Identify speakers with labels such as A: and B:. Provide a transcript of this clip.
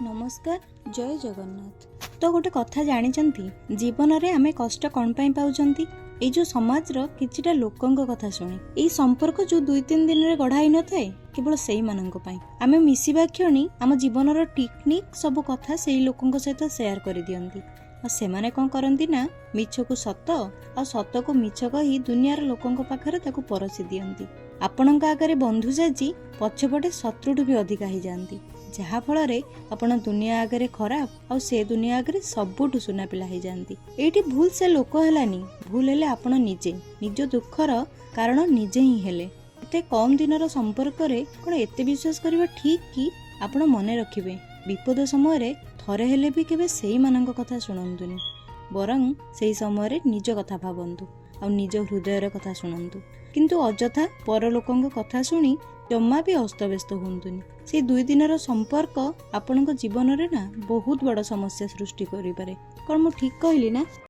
A: नमस्कार जय जगन्नाथ। तो गोटे कथा जानिचंती जीवन रे आमे कष्ट कौन पाई पाउचंती ए जो समाज रो किछिटा लोकंक कथा सुनी ए संपर्क जो 2-3 दिन रे गढ़ाई न थाए केवल सेई मानंक पाई आमे मिसिबा क्षणी आम जीवन रो टेक्निक सब कथा सेई लोकंक सहित शेयर कर दियंती आ सेमाने कोन करंती ना मिछ को सत आ सत को मिछ कही दुनियार लोकंक पाखरे ताकू परसी दियंती। आपणक आगे बंधु साजी पछपटे शत्रुठू भी अधिका ही जाती जहा फल आपण दुनिया आगे खराब आ से दुनिया आगे सबुठू सुना पिला ही जाती। एठी भूल से लोक हेलानी भूल हेले आपण निजे निज दुखर कारण निजे ही हेले। एते कम दिनर संपर्क रे कोन एते विश्वास करबा ठीक कि आपण मने रखिबे विपद समय रे थरे हेले भी केबे सेई मानक कथा सुनंतुनी बरं सेई समय रे निज कथा भाबंतु आ निज हृदयर कथा शुणु किंतु अजथा परलोकंक कथा शुणी जमा भी अस्तव्यस्त हुंतुनी। से 2 दिनर संपर्क आपणक जीवन रे ना बहुत बड़ समस्या सृष्टि करि पारे। कोन मु ठीक कहली ना?